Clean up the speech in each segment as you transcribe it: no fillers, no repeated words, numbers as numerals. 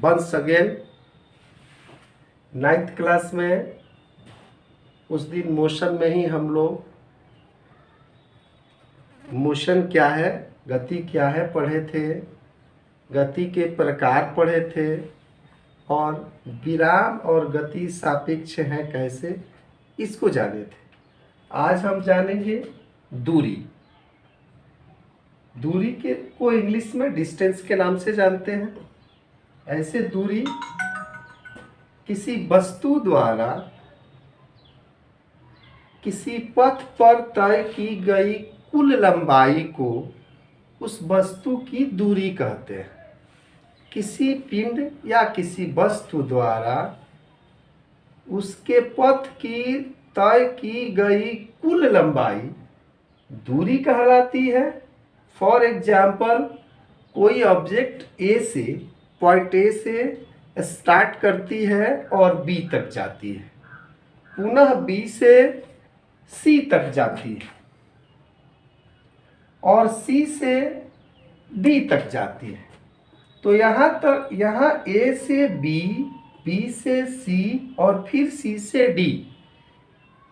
Once again. 9th class में उस दिन मोशन में ही हम लोग मोशन क्या है, गति क्या है पढ़े थे, गति के प्रकार पढ़े थे और विराम और गति सापेक्ष है कैसे, इसको जाने थे। आज हम जानेंगे दूरी। दूरी के को इंग्लिश में डिस्टेंस के नाम से जानते हैं। ऐसे दूरी किसी वस्तु द्वारा किसी पथ पर तय की गई कुल लंबाई को उस वस्तु की दूरी कहते हैं। किसी पिंड या किसी वस्तु द्वारा उसके पथ की तय की गई कुल लंबाई दूरी कहलाती है। फॉर एग्जाम्पल, कोई ऑब्जेक्ट ए से पॉइंट ए से स्टार्ट करती है और बी तक जाती है, पुनः बी से सी तक जाती है और सी से डी तक जाती है। तो यहाँ ए से बी, बी से सी और फिर सी से डी,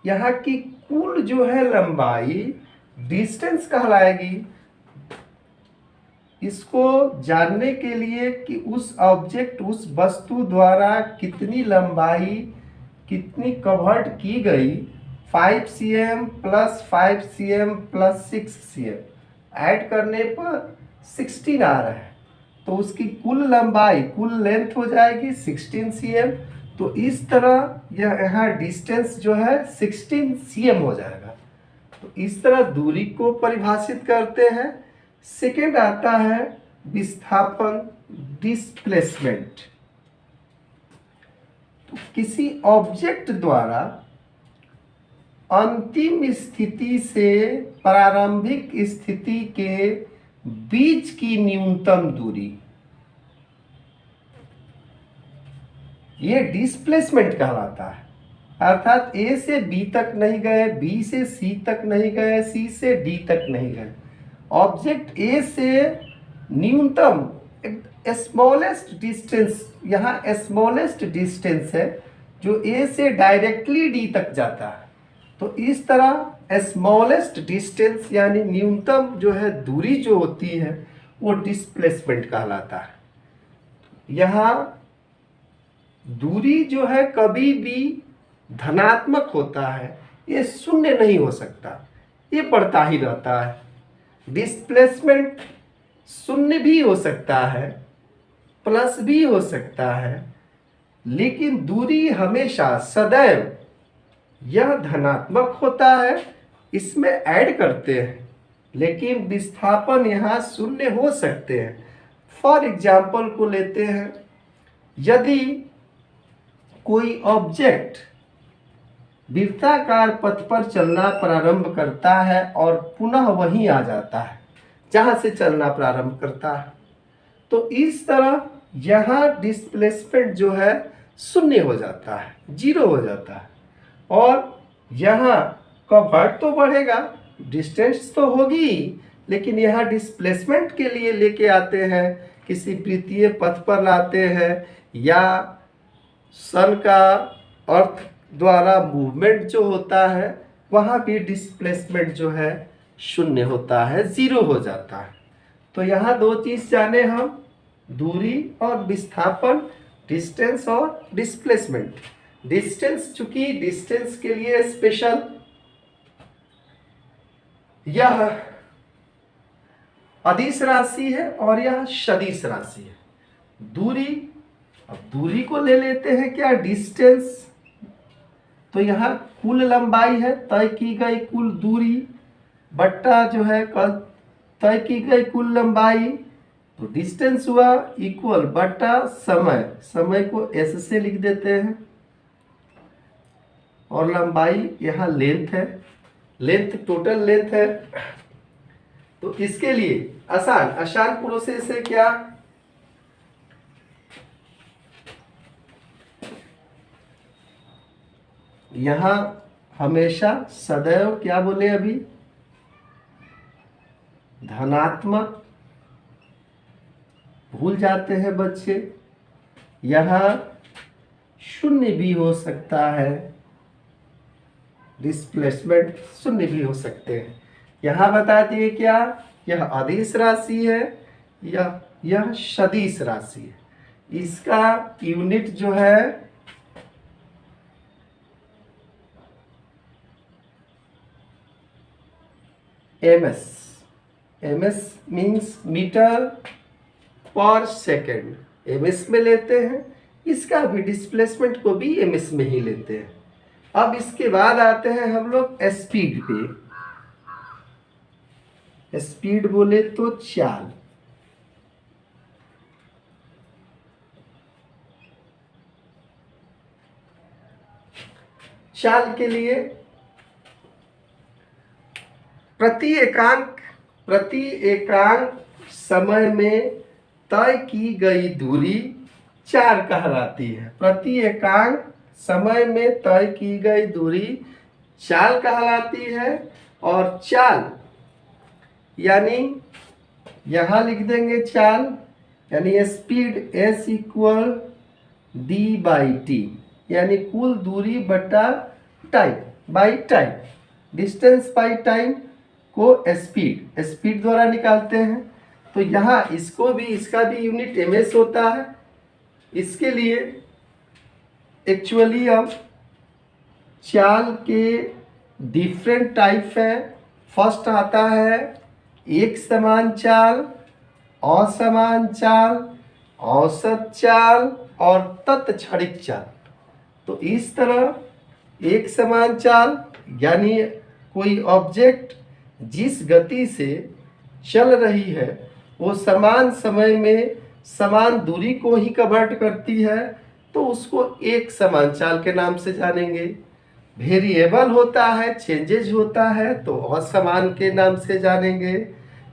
यहाँ की कुल जो है लंबाई डिस्टेंस कहलाएगी। इसको जानने के लिए कि उस ऑब्जेक्ट, उस वस्तु द्वारा कितनी लंबाई, कितनी कवर्ड की गई, 5 cm plus 5 cm plus 6 cm add करने पर 16 आ रहा है, तो उसकी कुल लंबाई, कुल लेंथ हो जाएगी 16 cm। तो इस तरह यह यहाँ डिस्टेंस जो है 16 cm हो जाएगा। तो इस तरह दूरी को परिभाषित करते हैं। सेकेंड आता है विस्थापन, डिस्प्लेसमेंट। तो किसी ऑब्जेक्ट द्वारा अंतिम स्थिति से प्रारंभिक स्थिति के बीच की न्यूनतम दूरी, ये डिस्प्लेसमेंट कहलाता है। अर्थात ए से बी तक नहीं गए, बी से सी तक नहीं गए, सी से डी तक नहीं गए। ऑब्जेक्ट ए से न्यूनतम स्मॉलेस्ट डिस्टेंस, यहाँ स्मॉलेस्ट डिस्टेंस है जो ए से डायरेक्टली डी तक जाता है। तो इस तरह स्मॉलेस्ट डिस्टेंस यानी न्यूनतम जो है दूरी जो होती है वो डिस्प्लेसमेंट कहलाता है। यहाँ दूरी जो है कभी भी धनात्मक होता है, ये शून्य नहीं हो सकता, ये बढ़ता ही रहता है। डिस्प्लेसमेंट शून्य भी हो सकता है, प्लस भी हो सकता है, लेकिन दूरी हमेशा सदैव यह धनात्मक होता है, इसमें ऐड करते हैं, लेकिन विस्थापन यहाँ शून्य हो सकते हैं। फॉर एग्जाम्पल को लेते हैं, यदि कोई ऑब्जेक्ट वृत्ताकार पथ पर चलना प्रारंभ करता है और पुनः वहीं आ जाता है जहां से चलना प्रारंभ करता है, तो इस तरह यहाँ डिस्प्लेसमेंट जो है शून्य हो जाता है, 0 हो जाता है। और यहाँ कवर्ड तो बढ़ेगा, डिस्टेंस तो होगी, लेकिन यहाँ डिस्प्लेसमेंट के लिए लेके आते हैं, किसी वृत्तीय पथ पर लाते हैं, या सन का अर्थ द्वारा मूवमेंट जो होता है वहाँ भी डिस्प्लेसमेंट जो है शून्य होता है, 0 हो जाता है। तो यहाँ दो चीज़ जाने हम, दूरी और विस्थापन, डिस्टेंस और डिस्प्लेसमेंट। डिस्टेंस, चूंकि डिस्टेंस के लिए स्पेशल यह अदिश राशि है और यह सदिश राशि है। दूरी, अब दूरी को ले लेते हैं क्या, डिस्टेंस। तो यहाँ कुल लंबाई है, तय की गई कुल दूरी बट्टा जो है तय की गई कुल लंबाई, तो डिस्टेंस हुआ इक्वल बट्टा समय, समय को एस से लिख देते हैं, और लंबाई यहाँ लेंथ है, लेंथ टोटल लेंथ है। तो इसके लिए आसान प्रोसेस है क्या, यहाँ हमेशा सदैव क्या बोले अभी, धनात्मक भूल जाते हैं बच्चे, यहाँ शून्य भी हो सकता है, डिस्प्लेसमेंट शून्य भी हो सकते हैं। यहाँ बता दिए क्या, यह अदिश राशि है, यह सदिश राशि है। इसका यूनिट जो है एमएस, एमएस मीन्स मीटर पर सेकेंड, एमएस में लेते हैं। इसका भी डिस्प्लेसमेंट को भी एमएस में ही लेते हैं। अब इसके बाद आते हैं हम लोग स्पीड पे। स्पीड बोले तो चाल, चाल के लिए प्रति एकांक समय में तय की गई दूरी चाल कहलाती है। प्रति एकांक समय में तय की गई दूरी चाल कहलाती है। और चाल यानी यहाँ लिख देंगे चाल, यानी स्पीड s इक्वल d/t, यानी कुल दूरी बटा time by time, distance by time को स्पीड द्वारा निकालते हैं। तो यहाँ इसको भी, इसका भी यूनिट ms होता है। इसके लिए एक्चुअली अब चाल के डिफरेंट टाइप हैं। फर्स्ट आता है एक समान चाल, असमान चाल, औसत चाल और तत्क्षणिक चाल। तो इस तरह एक समान चाल यानी कोई ऑब्जेक्ट जिस गति से चल रही है वो समान समय में समान दूरी को ही कवर्ट करती है, तो उसको एक समान चाल के नाम से जानेंगे। वेरिएबल होता है, चेंजेज होता है, तो असमान के नाम से जानेंगे।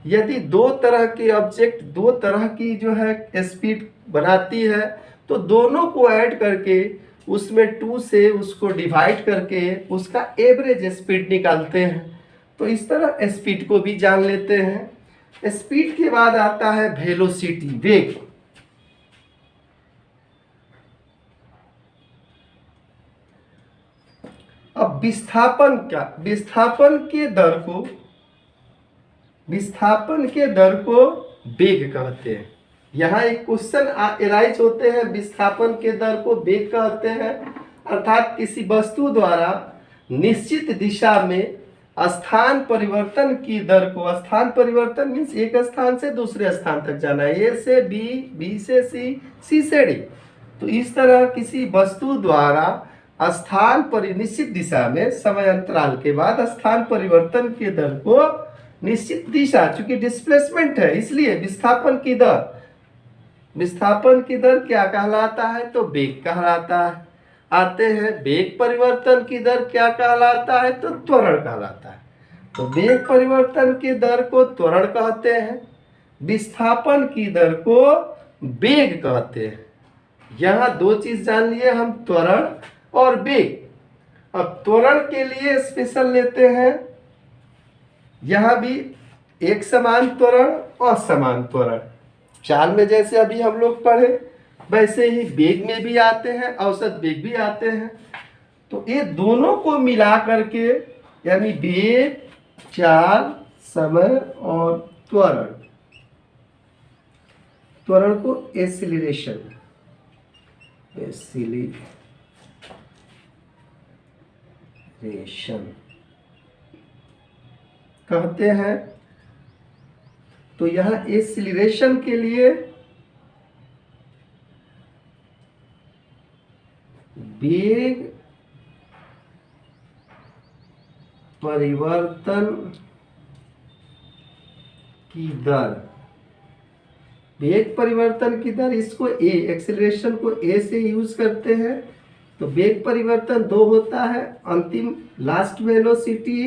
यदि दो तरह के ऑब्जेक्ट दो तरह की जो है स्पीड बनाती है, तो दोनों को ऐड करके उसमें 2 से उसको डिवाइड करके उसका एवरेज स्पीड निकालते हैं। तो इस तरह स्पीड को भी जान लेते हैं। स्पीड के बाद आता है वेलोसिटी, वेग। अब विस्थापन के दर को वेग कहते हैं। यहाँ एक क्वेश्चन एराइज होते हैं, विस्थापन के दर को वेग कहते हैं। अर्थात किसी वस्तु द्वारा निश्चित दिशा में स्थान परिवर्तन की दर को, स्थान परिवर्तन मीन्स एक स्थान से दूसरे स्थान तक जाना, ए से बी, बी से सी, सी से डी। तो इस तरह किसी वस्तु द्वारा स्थान पर निश्चित दिशा में समय अंतराल के बाद स्थान परिवर्तन के दर को निश्चित दिशा, चूंकि डिस्प्लेसमेंट है इसलिए विस्थापन की दर क्या कहलाता है, तो वेग कहलाता है। आते हैं वेग परिवर्तन की दर क्या कहलाता है, तो त्वरण कहलाता है। तो वेग परिवर्तन की दर को त्वरण कहते हैं, विस्थापन की दर को वेग कहते हैं। यहाँ दो चीज जान लिए हम, त्वरण और वेग। अब त्वरण के लिए स्पेशल लेते हैं, यहाँ भी एक समान त्वरण, असमान त्वरण। चाल में जैसे अभी हम लोग पढ़े वैसे ही वेग में भी आते हैं, औसत वेग भी आते हैं। तो ये दोनों को मिला करके यानी वेग, चाल, समय और त्वरण को एक्सीलरेशन कहते हैं। तो यहाँ एक्सीलरेशन के लिए वेग परिवर्तन की दर, वेग परिवर्तन की दर, इसको ए, एक्सेलरेशन को ए से यूज करते हैं। तो वेग परिवर्तन दो होता है, अंतिम last velocity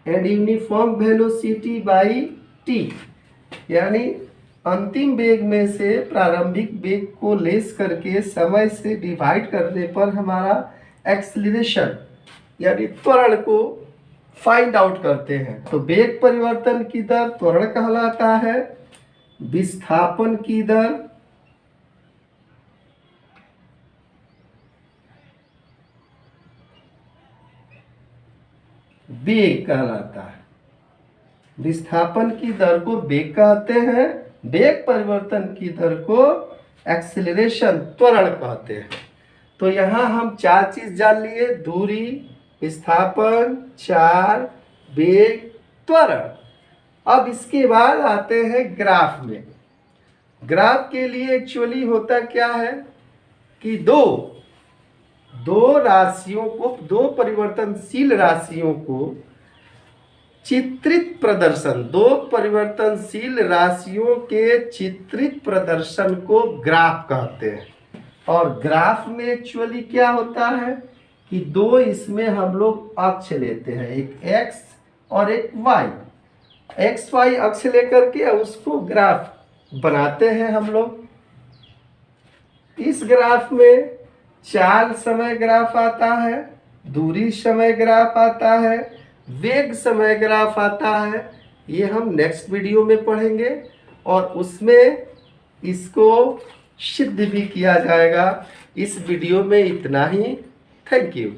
and uniform velocity by T, यानी अंतिम वेग में से प्रारंभिक वेग को लेस करके समय से डिवाइड करने पर हमारा एक्सेलरेशन यानी त्वरण को फाइंड आउट करते हैं। तो वेग परिवर्तन की दर त्वरण कहलाता है, विस्थापन की दर वेग कहलाता है। विस्थापन की दर को वेग कहते हैं, वेग परिवर्तन की दर को एक्सेलरेशन त्वरण कहते हैं। तो यहाँ हम 4 चीज जान लिए, दूरी, विस्थापन, 4, वेग, त्वरण। अब इसके बाद आते हैं ग्राफ में। ग्राफ के लिए एक्चुअली होता क्या है कि दो राशियों को, दो परिवर्तनशील राशियों को चित्रित प्रदर्शन, दो परिवर्तनशील राशियों के चित्रित प्रदर्शन को ग्राफ कहते हैं। और ग्राफ में एक्चुअली क्या होता है कि दो इसमें हम लोग अक्ष लेते हैं, एक एक्स और एक वाई। एक्स वाई अक्ष लेकर के उसको ग्राफ बनाते हैं हम लोग। इस ग्राफ में चाल समय ग्राफ आता है, दूरी समय ग्राफ आता है, वेग समय ग्राफ आता है। ये हम नेक्स्ट वीडियो में पढ़ेंगे और उसमें इसको सिद्ध भी किया जाएगा। इस वीडियो में इतना ही। Thank you.